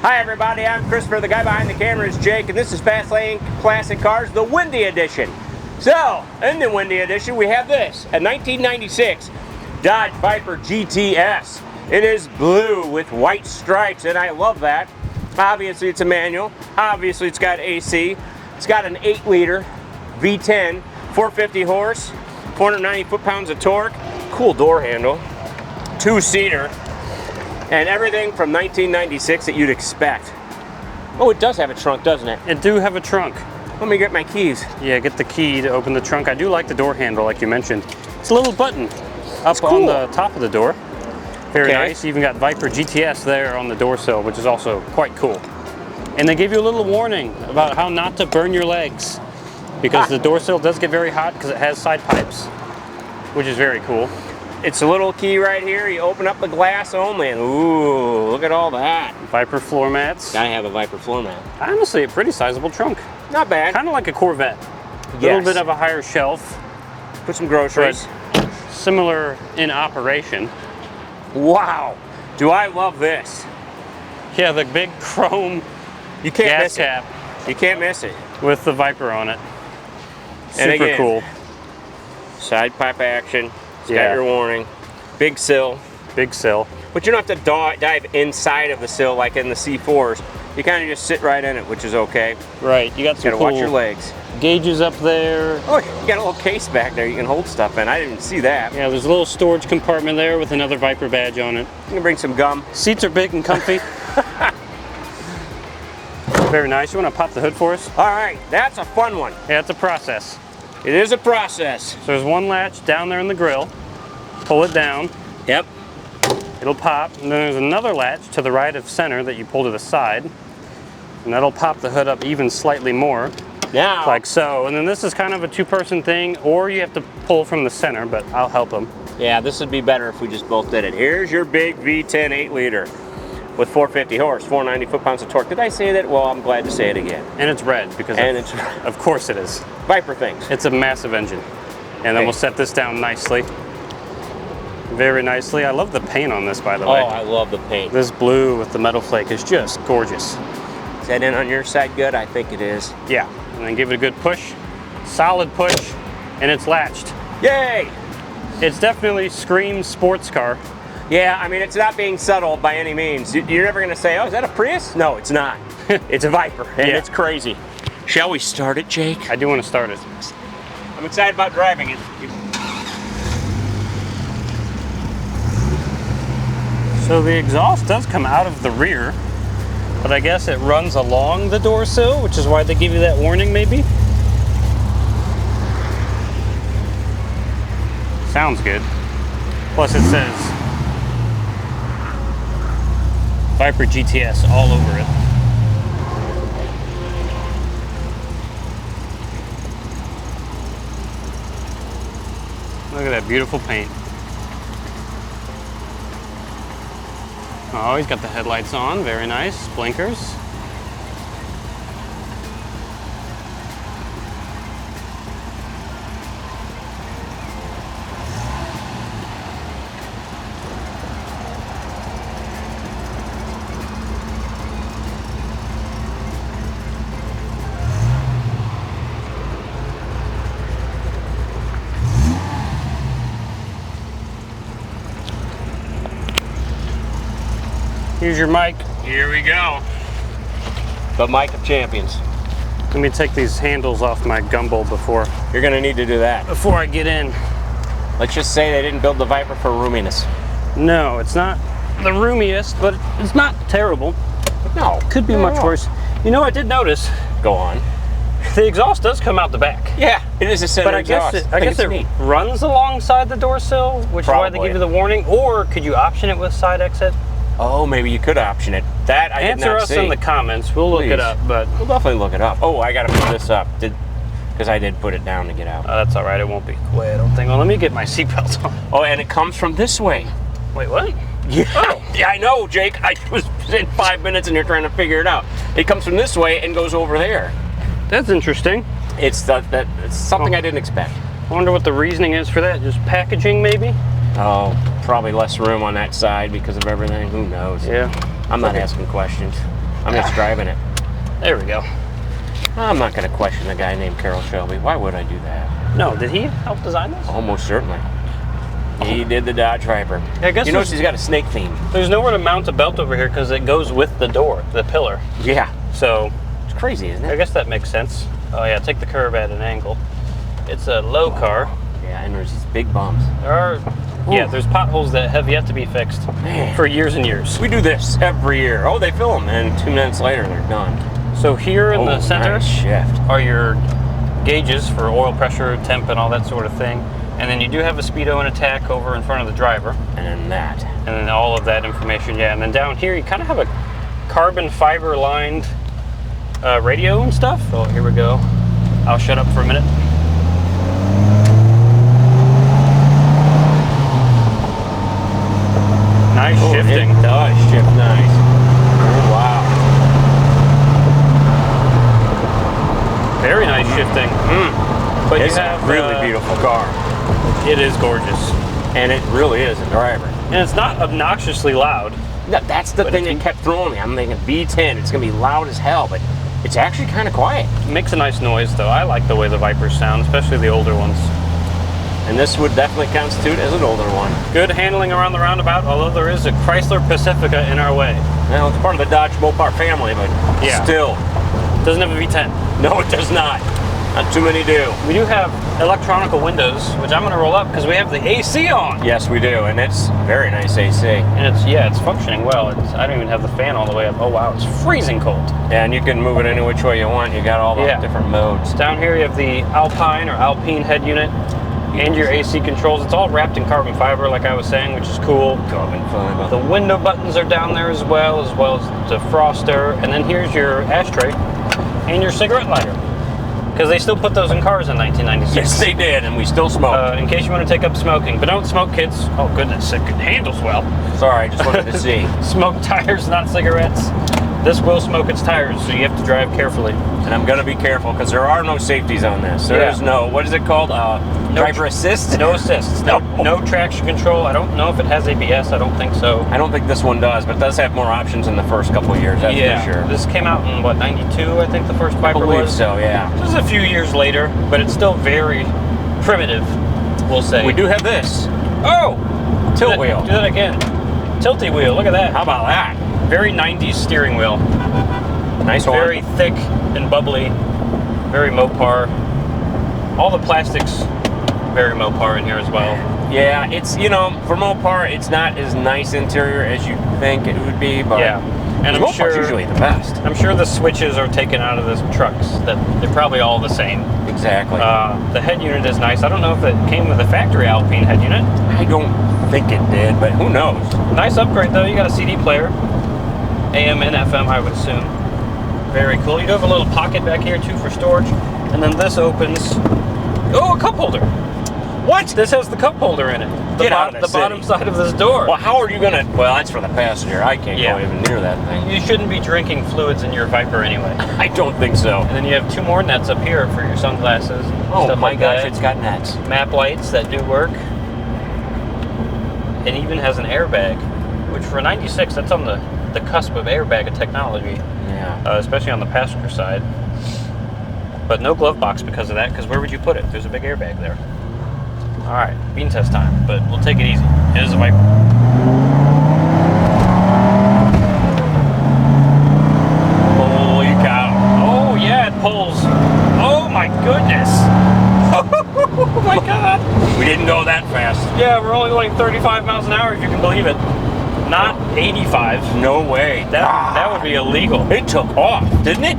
Hi everybody, I'm Christopher. The guy behind the camera is Jake, and this is Fast Lane Classic Cars, the Windy Edition. So, in the Windy Edition, we have this, a 1996 Dodge Viper GTS. It is blue with white stripes, and I love that. Obviously, it's a manual. Obviously, it's got AC. It's got an 8-liter V10, 450 horse, 490 foot-pounds of torque, cool door handle, 2-seater, and everything from 1996 that you'd expect. Oh, it does have a trunk, doesn't it? It do have a trunk. Let me get my keys. Yeah, get the key to open the trunk. I do like the door handle, like you mentioned. It's a little button up on the top of the door. Very nice. You even got Viper GTS there on the door sill, which is also quite cool. And they give you a little warning about how not to burn your legs, because the door sill does get very hot because it has side pipes, which is very cool. It's a little key right here. You open up the glass only, and ooh, look at all that. Viper floor mats. Gotta have a Viper floor mat. Honestly, a pretty sizable trunk. Not bad. Kind of like a Corvette. A little bit of a higher shelf. Put some groceries. Similar in operation. Wow, do I love this. Yeah, the big chrome gas cap. You can't miss it. With the Viper on it. Super cool. Side pipe action. It's got your warning. Big sill. Big sill. But you don't have to dive inside of the sill like in the C4s. You kind of just sit right in it, which is okay. Right, you got some cool watch your legs. Gauges up there. Oh, you got a little case back there you can hold stuff in. I didn't see that. Yeah, there's a little storage compartment there with another Viper badge on it. You can bring some gum. Seats are big and comfy. Very nice. You want to pop the hood for us? All right, that's a fun one. Yeah, it's a process. It is a process. So there's one latch down there in the grill. Pull it down. Yep. It'll pop. And then there's another latch to the right of center that you pull to the side. And that'll pop the hood up even slightly more. Now. Like so. And then this is kind of a two-person thing, or you have to pull from the center, but I'll help them. Yeah, this would be better if we just both did it. Here's your big V10 8-liter with 450 horse, 490 foot-pounds of torque. Did I say that? Well, I'm glad to say it again. And it's red, because of course it is. Viper things. It's a massive engine. And then we'll set this down nicely. Very nicely. I love the paint on this, by the way. Oh, I love the paint. This blue with the metal flake is just gorgeous. Is that in on your side good? I think it is. Yeah, and then give it a good push. Solid push, and it's latched. Yay! It's definitely screams sports car. Yeah, I mean, it's not being subtle by any means. You're never going to say, oh, is that a Prius? No, it's not. It's a Viper, and it's crazy. Shall we start it, Jake? I do want to start it. I'm excited about driving it. So the exhaust does come out of the rear, but I guess it runs along the door sill, which is why they give you that warning, maybe? Sounds good. Plus it says Viper GTS all over it. Look at that beautiful paint. Oh, he's got the headlights on. Very nice. Blinkers. Here's your mic. Here we go. The mic of champions. Let me take these handles off my gumball before. You're gonna need to do that. Before I get in. Let's just say they didn't build the Viper for roominess. No, it's not the roomiest, but it's not terrible. No. Could be much worse. You know, I did notice. Go on. The exhaust does come out the back. Yeah, it is a center exhaust. I guess it runs alongside the door sill, which is why they give you the warning. Or could you option it with side exit? Oh, maybe you could option it. That I did not see. Answer us in the comments. We'll look it up, but we'll definitely look it up. Oh, I gotta put this up because I did put it down to get out. That's all right. It won't be way, I don't think. Well, let me get my seatbelt on. Oh, and it comes from this way. Wait, what? Yeah, yeah, I know, Jake. I was in 5 minutes and you're trying to figure it out. It comes from this way and goes over there. That's interesting. It's something I didn't expect. I wonder what the reasoning is for that. Just packaging, maybe? Oh, probably less room on that side because of everything. Who knows? Yeah. I'm not asking questions. I'm just driving it. There we go. I'm not going to question a guy named Carroll Shelby. Why would I do that? No, did he help design this? Almost certainly. He did the Dodge Viper. I guess you notice he's got a snake theme. There's nowhere to mount a belt over here because it goes with the door, the pillar. Yeah. So it's crazy, isn't it? I guess that makes sense. Oh yeah, take the curve at an angle. It's a low car. Yeah, and there's these big bumps. There are, yeah, there's potholes that have yet to be fixed for years and years. We do this every year. Oh, they fill them, and 2 minutes later they're done. So here in the center nice shift. are your gauges for oil pressure, temp, and all that sort of thing. And then you do have a speedo and a tack over in front of the driver. And then that. And then all of that information, yeah. And then down here, you kind of have a carbon fiber lined radio and stuff. Oh, here we go. I'll shut up for a minute. Nice shifting. It does shift nice. Oh, wow. Very nice shifting. But It's you have a really beautiful car. It is gorgeous. And it really is a driver. And it's not obnoxiously loud. No, that's the thing that kept throwing me. I'm thinking V10, it's going to be loud as hell, but it's actually kind of quiet. It makes a nice noise, though. I like the way the Vipers sound, especially the older ones. And this would definitely constitute as an older one. Good handling around the roundabout, although there is a Chrysler Pacifica in our way. Well, it's part of the Dodge Mopar family, but Yeah. still. Doesn't have a V10. No, it does not. Not too many do. We do have electronical windows, which I'm going to roll up because we have the AC on. Yes, we do, and it's very nice AC. And it's functioning well. I don't even have the fan all the way up. Oh wow, it's freezing cold. And you can move it any which way you want. You got all the different modes. Down here you have the Alpine or Alpine head unit and your AC controls. It's all wrapped in carbon fiber, like I was saying, which is cool. Carbon fiber. The window buttons are down there as well as the froster. And then here's your ashtray and your cigarette lighter. Because they still put those in cars in 1996. Yes, they did, and we still smoke. In case you want to take up smoking. But don't smoke, kids. Oh, goodness, it handles well. Sorry, I just wanted to see. Smoke tires, not cigarettes. This will smoke its tires, so you have to drive carefully. And I'm going to be careful, because there are no safeties on this. There is no, what is it called? Driver assist? No assists. No traction control. I don't know if it has ABS. I don't think so. I don't think this one does, but it does have more options in the first couple of years, that's for sure. This came out in, what, 92, I think the first Viper I believe was? so, yeah. This is a few years later, but it's still very primitive, we'll say. We do have this. Oh! Tilt wheel. Do that again. Tilty wheel, look at that. How about that? Very 90s steering wheel. Nice one. Very thick and bubbly. Very Mopar. All the plastics, very Mopar in here as well. Yeah, it's, for Mopar, it's not as nice interior as you think it would be, but and I'm Mopar's sure usually the best. I'm sure the switches are taken out of the trucks. That they're probably all the same. Exactly. The head unit is nice. I don't know if it came with a factory Alpine head unit. I don't think it did, but who knows? Nice upgrade though. You got a CD player, AM and FM, I would assume. Very cool. You do have a little pocket back here too for storage, and then this opens. Oh, a cup holder. What? This has the cup holder in it. The bottom side of this door. Well, how are you gonna? Well, that's for the passenger. I can't go even near that thing. You shouldn't be drinking fluids in your Viper anyway. I don't think so. And then you have 2 more nets up here for your sunglasses. Oh stuff my like gosh, that. it's got nets. Map lights that do work. It even has an airbag, which for 96, that's on the cusp of airbag technology. Yeah. Especially on the passenger side. But no glove box because of that, because where would you put it? There's a big airbag there. All right, bean test time, but we'll take it easy. It is a Viper. Holy cow. Oh, yeah, it pulls. Oh, my goodness. Oh, my God. We didn't go that fast. Yeah, we're only going 35 miles an hour, if you can believe it. Not 85. No way. That would be illegal. It took off, didn't it?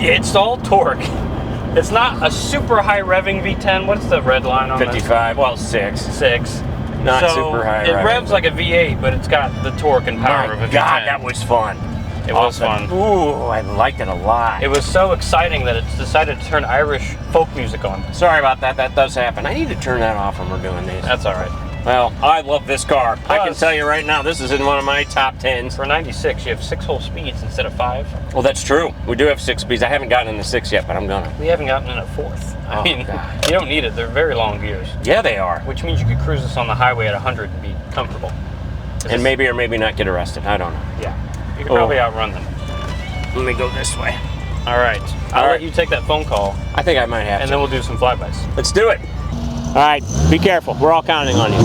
It's all torque. It's not a super high revving V10. What's the red line on 55. Well, 6. 6. Not super high. It revs like a V8, but it's got the torque and power of a V10. God, that was fun. It was fun. Ooh, I liked it a lot. It was so exciting that it's decided to turn Irish folk music on. Sorry about that. That does happen. I need to turn that off when we're doing these. That's all right. Well, I love this car. I can tell you right now, this is in one of my top 10s. For 96, you have 6-hole speeds instead of 5. Well, that's true. We do have 6 speeds. I haven't gotten in the 6 yet, but I'm gonna. We haven't gotten in a 4th. I mean, God. you don't need it. They're very long gears. Yeah, they are. Which means you could cruise this on the highway at 100 and be comfortable. And maybe or maybe not get arrested. I don't know. Yeah. You could probably outrun them. Let me go this way. All right. I'll let you take that phone call. I think I might have and to. then we'll do some flybys. Let's do it. All right, be careful. We're all counting on you.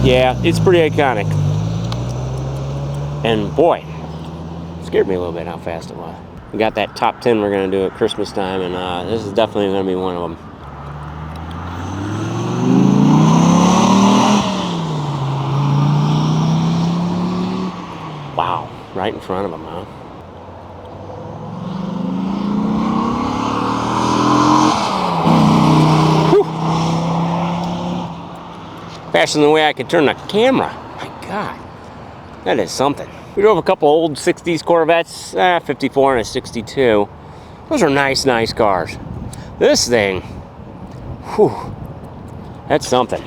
Yeah, it's pretty iconic. And boy, scared me a little bit how fast it was. We got that top 10 we're gonna do at Christmas time, and this is definitely gonna be one of them. Wow, right in front of him, huh? Faster than the way I could turn the camera. My God, that is something. We drove a couple old 60s Corvettes, 54 and a 62. Those are nice, nice cars. This thing, whew, that's something.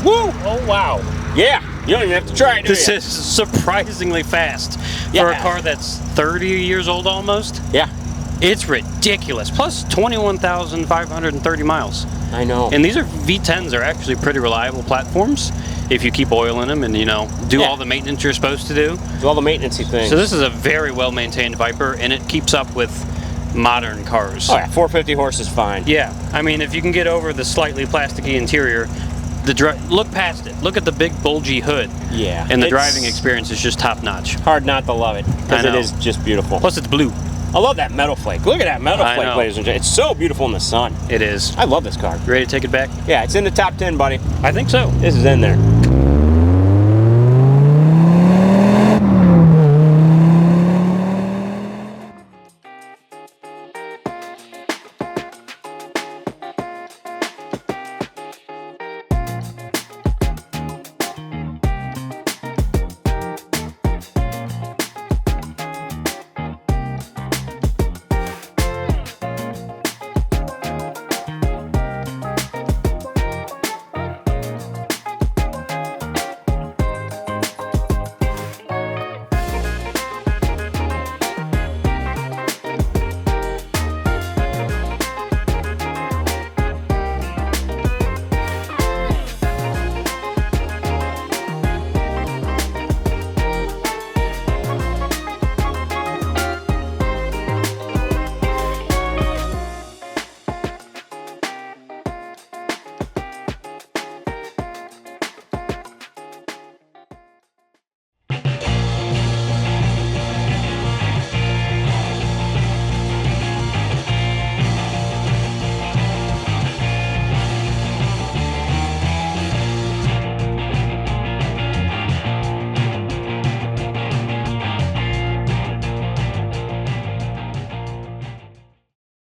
Woo! Oh, wow. Yeah, you don't even have to try it, do This you? is surprisingly fast for a car that's 30 years old almost. Yeah. It's ridiculous. Plus 21,530 miles. I know. And these are V10s are actually pretty reliable platforms if you keep oil in them and, you know, do all the maintenance you're supposed to do. Do all the maintenance-y things. So this is a very well-maintained Viper, and it keeps up with modern cars. Oh yeah, 450 horse is fine. Yeah, I mean, if you can get over the slightly plasticky interior, look past it. Look at the big bulgy hood. Yeah. And the driving experience is just top-notch. Hard not to love it, because it is just beautiful. Plus it's blue. I love that metal flake. Look at that metal flake, ladies and gentlemen. It's so beautiful in the sun. It is. I love this car. You ready to take it back? Yeah, it's in the top 10, buddy. I think so. This is in there.